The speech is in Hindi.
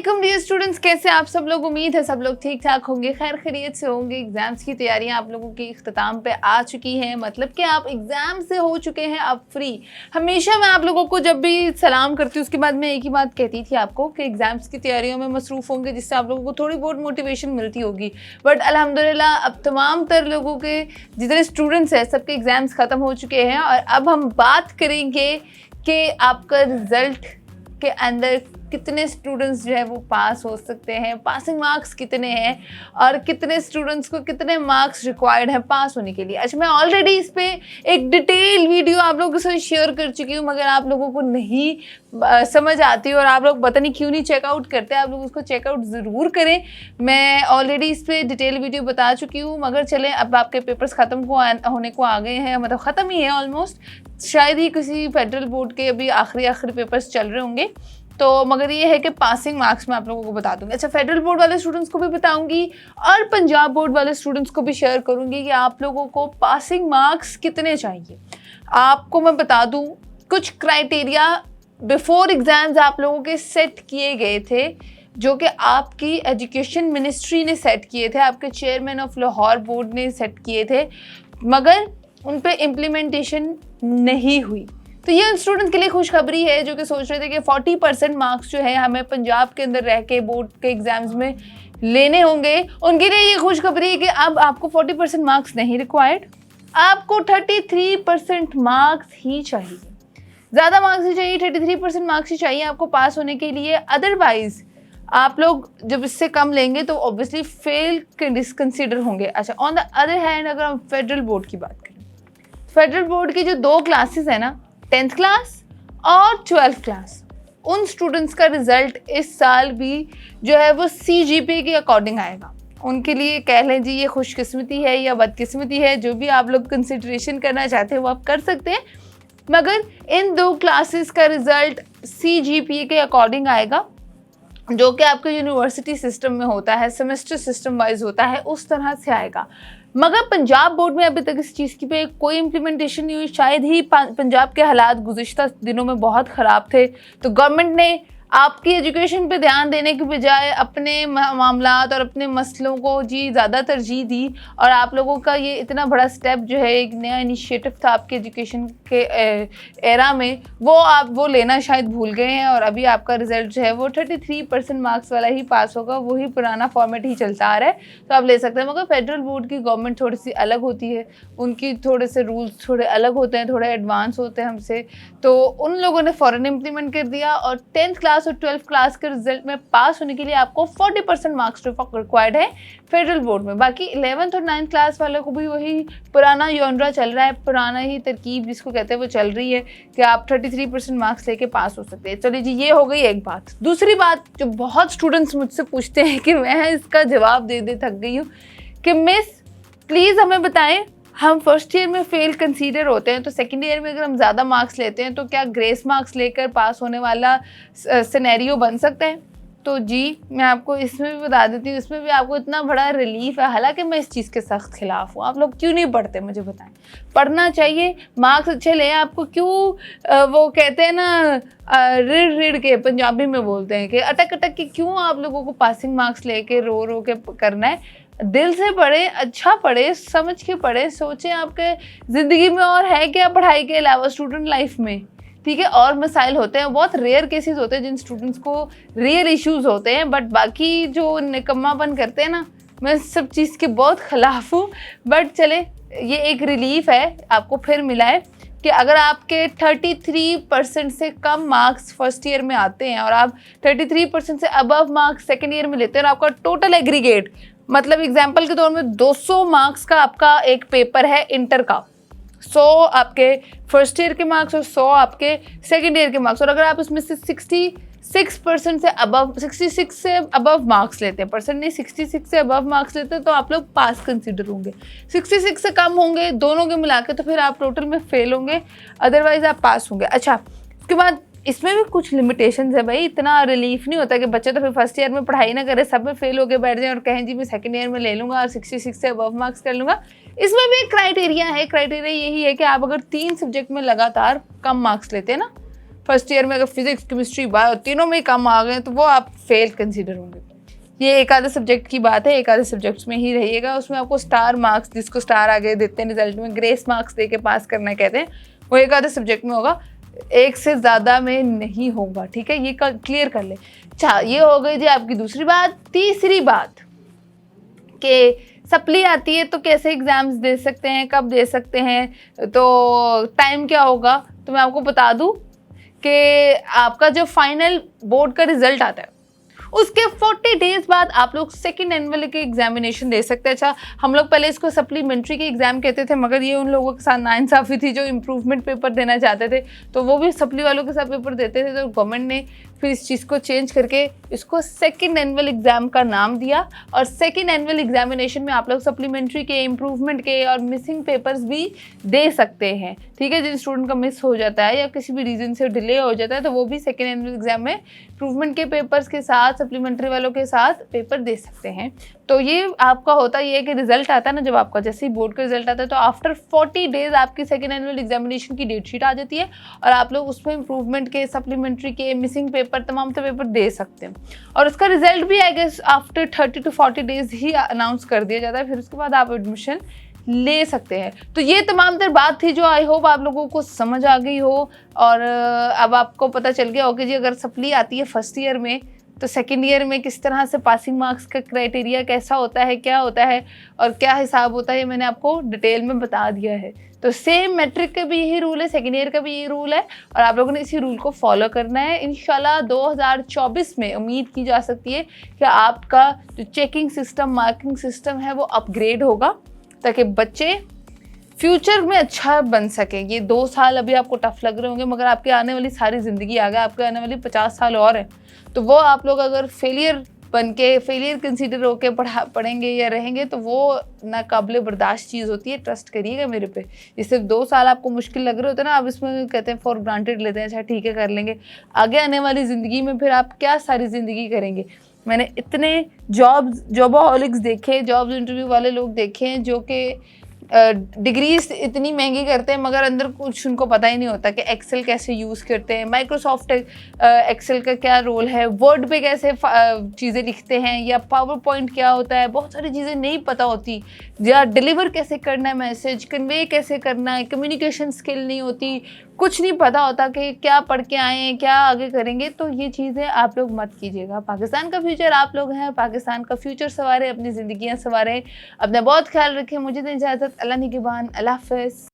वालेकुम डियर स्टूडेंट्स, कैसे आप सब लोग। उम्मीद है सब लोग ठीक ठाक होंगे, खैर खैरियत से होंगे। एग्जाम्स की तैयारियां आप लोगों की इख्तिताम पे आ चुकी हैं, मतलब कि आप एग्जाम से हो चुके हैं अब फ्री। हमेशा मैं आप लोगों को जब भी सलाम करती हूँ उसके बाद मैं एक ही बात कहती थी आपको कि एग्जाम्स की तैयारियों में मसरूफ़ होंगे, जिससे आप लोगों को थोड़ी बहुत मोटिवेशन मिलती होगी। बट अल्हम्दुलिल्लाह अब तमाम तर लोगों के जितने स्टूडेंट्स हैं सबके एग्ज़ाम्स ख़त्म हो चुके हैं और अब हम बात करेंगे कि आपका रिज़ल्ट के अंदर कितने स्टूडेंट्स जो है वो पास हो सकते हैं, पासिंग मार्क्स कितने हैं और कितने स्टूडेंट्स को कितने मार्क्स रिक्वायर्ड हैं पास होने के लिए। अच्छा, मैं ऑलरेडी इस पे एक डिटेल वीडियो आप लोगों के साथ शेयर कर चुकी हूँ, मगर आप लोगों को नहीं समझ आती और आप लोग पता नहीं क्यों नहीं चेकआउट करते। आप लोग उसको चेकआउट ज़रूर करें। मैं ऑलरेडी इस पर डिटेल वीडियो बता चुकी हूँ, मगर चलें अब आपके पेपर्स ख़त्म होने को आ गए हैं, मतलब ख़त्म ही है ऑलमोस्ट। शायद ही किसी फेडरल बोर्ड के अभी आखिरी पेपर्स चल रहे होंगे, तो मगर ये है कि पासिंग मार्क्स मैं आप लोगों को बता दूंगी। अच्छा, फेडरल बोर्ड वाले स्टूडेंट्स को भी बताऊंगी और पंजाब बोर्ड वाले स्टूडेंट्स को भी शेयर करूंगी कि आप लोगों को पासिंग मार्क्स कितने चाहिए। आपको मैं बता दूं कुछ क्राइटेरिया बिफोर एग्जाम्स आप लोगों के सेट किए गए थे, जो कि आपकी एजुकेशन मिनिस्ट्री ने सेट किए थे, आपके चेयरमैन ऑफ लाहौर बोर्ड ने सेट किए थे, मगर उन पर इम्प्लीमेंटेशन नहीं हुई। तो ये उन स्टूडेंट्स के लिए खुशखबरी है जो कि सोच रहे थे कि 40% मार्क्स जो है हमें पंजाब के अंदर रह के बोर्ड के एग्जाम्स में लेने होंगे। उनके लिए ये खुशखबरी है कि अब आपको 40% मार्क्स नहीं रिक्वायर्ड, आपको 33% मार्क्स ही चाहिए। ज़्यादा मार्क्स ही चाहिए, 33% मार्क्स ही चाहिए आपको पास होने के लिए। अदरवाइज आप लोग जब इससे कम लेंगे तो ऑब्वियसली फेल कंसिडर होंगे। अच्छा, ऑन द अदर हैंड अगर हम फेडरल बोर्ड की बात करें, फेडरल बोर्ड की जो 2 क्लासेस है ना, 10th क्लास और 12th क्लास, उन स्टूडेंट्स का रिज़ल्ट इस साल भी जो है वो CGPA के अकॉर्डिंग आएगा। उनके लिए कह लें जी ये खुशकिस्मती है या बदकिस्मती है, जो भी आप लोग कंसिडरेशन करना चाहते हैं वो आप कर सकते हैं, मगर इन 2 क्लासेस का रिज़ल्ट CGPA के अकॉर्डिंग आएगा, जो कि आपके यूनिवर्सिटी सिस्टम में होता है, सेमेस्टर सिस्टम वाइज होता है, उस तरह से आएगा। मगर पंजाब बोर्ड में अभी तक इस चीज़ की पे कोई इम्प्लीमेंटेशन नहीं हुई। शायद ही पंजाब के हालात गुज़िश्ता दिनों में बहुत ख़राब थे, तो गवर्नमेंट ने आपकी एजुकेशन पे ध्यान देने के बजाय अपने मामलात और अपने मसलों को जी ज़्यादा तरजीह दी। और आप लोगों का ये इतना बड़ा स्टेप जो है, एक नया इनिशिएटिव था आपके एजुकेशन के एरा में, वो लेना शायद भूल गए हैं और अभी आपका रिज़ल्ट जो है वो 33% मार्क्स वाला ही पास होगा, वही पुराना फॉर्मेट ही चलता आ रहा है, तो आप ले सकते हैं। मगर फेडरल बोर्ड की गवर्नमेंट थोड़ी सी अलग होती है, उनकी थोड़े से रूल्स थोड़े अलग होते हैं, थोड़े एडवांस होते हैं हमसे, तो उन लोगों ने फ़ौरन इम्प्लीमेंट कर दिया। और 10th क्लास और 12th क्लास के रिजल्ट में पास होने के लिए आपको 40% मार्क्स रिक्वायर्ड है फेडरल बोर्ड में। बाकी 11th और 9th क्लास वालों को भी वही पुराना योनरा चल रहा है, पुराना ही तरकीब जिसको कहते हैं वो चल रही है कि आप 33% मार्क्स लेके पास हो सकते हैं। चलिए जी, ये हो गई एक बात। दूसरी बात जो बहुत स्टूडेंट्स मुझसे पूछते हैं कि मैं इसका जवाब दे थक गई हूँ कि मिस प्लीज़ हमें बताएं, हम फर्स्ट ईयर में फेल कंसीडर होते हैं, तो सेकंड ईयर में अगर हम ज़्यादा मार्क्स लेते हैं तो क्या ग्रेस मार्क्स लेकर पास होने वाला सिनेरियो बन सकता है? तो जी मैं आपको इसमें भी बता देती हूँ, इसमें भी आपको इतना बड़ा रिलीफ है। हालांकि मैं इस चीज़ के सख्त खिलाफ हूँ। आप लोग क्यों नहीं पढ़ते मुझे बताएं। पढ़ना चाहिए, मार्क्स अच्छे लें। आपको क्यों वो कहते हैं ना रिड़ के पंजाबी में बोलते हैं कि अटक अटक के क्यों आप लोगों को पासिंग मार्क्स लेके रो के करना है? दिल से पढ़े, अच्छा पढ़े, समझ के पढ़े, सोचें आपके ज़िंदगी में और है क्या पढ़ाई के अलावा स्टूडेंट लाइफ में, ठीक है। और मसाइल होते हैं, बहुत रेयर केसेस होते हैं जिन स्टूडेंट्स को रियल इश्यूज होते हैं, बट बाकी जो निकम्मापन करते हैं ना, मैं सब चीज़ के बहुत ख़िलाफ़ हूँ। बट चले, ये एक रिलीफ है आपको फिर मिला है कि अगर आपके 33% से कम मार्क्स फर्स्ट ईयर में आते हैं और आप 33% से अबव मार्क्स सेकेंड ईयर में लेते हैं और आपका टोटल एग्रीगेट, मतलब एग्जाम्पल के तौर में 200 मार्क्स का आपका एक पेपर है इंटर का, 100 आपके फर्स्ट ईयर के मार्क्स और 100 आपके सेकेंड ईयर के मार्क्स, और अगर आप उसमें से 66% से अबव 66 से अबव मार्क्स लेते हैं, परसेंट नहीं 66 से अबव मार्क्स लेते हैं, तो आप लोग पास कंसिडर होंगे। 66 से कम होंगे दोनों के मिला के तो फिर आप टोटल में फेल होंगे, अदरवाइज आप पास होंगे। अच्छा, उसके बाद इसमें भी कुछ लिमिटेशंस है भाई। इतना रिलीफ नहीं होता कि बच्चे तो फिर फर्स्ट ईयर में पढ़ाई ना करें, सब में फेल होकर बैठ जाएं और कहें जी मैं सेकंड ईयर में ले लूँगा और 66 से अबव मार्क्स कर लूँगा। इसमें भी एक क्राइटेरिया है। क्राइटेरिया यही है कि आप अगर 3 सब्जेक्ट में लगातार कम मार्क्स लेते हैं ना, फर्स्ट ईयर में अगर फिजिक्स केमिस्ट्री बायो तीनों में कम आ गए तो वो आप फेल कंसीडर होंगे। ये एक आधे सब्जेक्ट की बात है, एक आधे सब्जेक्ट्स में ही रहिएगा। उसमें आपको स्टार मार्क्स, जिसको स्टार आगे देते हैं रिजल्ट में, ग्रेस मार्क्स दे के पास करना कहते हैं, वो एक आधे सब्जेक्ट में होगा, एक से ज़्यादा में नहीं होगा। ठीक है, ये क्लियर कर ले। अच्छा, ये हो गई जी आपकी दूसरी बात। तीसरी बात कि सप्ली आती है तो कैसे एग्ज़ाम्स दे सकते हैं, कब दे सकते हैं, तो टाइम क्या होगा। तो मैं आपको बता दूं कि आपका जो फाइनल बोर्ड का रिजल्ट आता है उसके 40 डेज बाद आप लोग सेकेंड एनुअल के एग्जामिनेशन दे सकते हैं। अच्छा, हम लोग पहले इसको सप्लीमेंट्री के एग्ज़ाम कहते थे, मगर ये उन लोगों के साथ नाइंसाफ़ी थी जो इम्प्रूवमेंट पेपर देना चाहते थे, तो वो भी सप्ली वालों के साथ पेपर देते थे। तो गवर्नमेंट ने फिर इस चीज़ को चेंज करके इसको सेकेंड एनुअल एग्ज़ाम का नाम दिया, और सेकेंड एनुअल एग्जामिनेशन में आप लोग सप्लीमेंट्री के, इम्प्रूवमेंट के और मिसिंग पेपर्स भी दे सकते हैं। ठीक है, जिन स्टूडेंट का मिस हो जाता है या किसी भी रीज़न से डिले हो जाता है तो वो भी सेकेंड एनुअल एग्ज़ाम में इम्प्रूवमेंट के पेपर्स के साथ, सप्लीमेंट्री वालों के साथ पेपर दे सकते हैं। तो ये आपका होता ये है कि रिजल्ट आता है ना, जब आपका जैसे ही बोर्ड का रिजल्ट आता है तो आफ्टर 40 डेज आपकी सेकेंड एनुअल एग्जामिनेशन की डेट शीट आ जाती है, और आप लोग उसमें इम्प्रूवमेंट के, सप्लीमेंट्री के, मिसिंग पेपर, तमाम तो पेपर दे सकते हैं। और उसका रिजल्ट भी I guess after 30 to 40 days ही अनाउंस कर दिया जाता है, फिर उसके बाद आप एडमिशन ले सकते हैं। तो ये तमाम तर बात थी जो आई होप आप लोगों को समझ आ गई हो, और अब आपको पता चल गया हो कि जी अगर सप्ली आती है फर्स्ट ईयर में तो सेकेंड ईयर में किस तरह से पासिंग मार्क्स का क्राइटेरिया कैसा होता है, क्या होता है और क्या हिसाब होता है, मैंने आपको डिटेल में बता दिया है। तो सेम मैट्रिक का भी यही रूल है, सेकेंड ईयर का भी यही रूल है, और आप लोगों ने इसी रूल को फॉलो करना है। इंशाल्लाह 2024 में उम्मीद की जा सकती है कि आपका जो चेकिंग सिस्टम, मार्किंग सिस्टम है वो अपग्रेड होगा, ताकि बच्चे फ्यूचर में अच्छा बन सकें। ये 2 साल अभी आपको टफ लग रहे होंगे, मगर आपकी आने वाली सारी ज़िंदगी आगे, आपके आने वाली 50 साल और हैं, तो वो आप लोग अगर फेलियर बन के, फेलियर कंसीडर होके पढ़ेंगे या रहेंगे तो वो नाकाबिले बर्दाश्त चीज़ होती है। ट्रस्ट करिएगा मेरे पे। ये सिर्फ 2 साल आपको मुश्किल लग रहे होते हैं ना, आप इसमें कहते हैं फॉर ग्रांटेड लेते हैं, अच्छा ठीक है कर लेंगे, आगे आने वाली ज़िंदगी में फिर आप क्या सारी ज़िंदगी करेंगे। मैंने इतने जॉबहॉलिक्स देखे, जॉब्स इंटरव्यू वाले लोग देखे हैं जो कि डिग्रीज इतनी महंगी करते हैं मगर अंदर कुछ उनको पता ही नहीं होता कि एक्सेल कैसे यूज़ करते हैं, माइक्रोसॉफ्ट एक्सेल का क्या रोल है, वर्ड पे कैसे चीज़ें लिखते हैं, या पावर पॉइंट क्या होता है, बहुत सारी चीज़ें नहीं पता होती, या डिलीवर कैसे करना है मैसेज, कन्वे कैसे करना है, कम्युनिकेशन स्किल नहीं होती, कुछ नहीं पता होता कि क्या पढ़ के आए हैं, क्या आगे करेंगे। तो ये चीज़ें आप लोग मत कीजिएगा। पाकिस्तान का फ्यूचर आप लोग हैं, पाकिस्तान का फ्यूचर संवारें, अपनी ज़िंदगियाँ संवारें, अपना बहुत ख्याल रखें। मुझे तो इजाज़त, अल्लाह निगहबान, अल्लाह हाफ़िज़।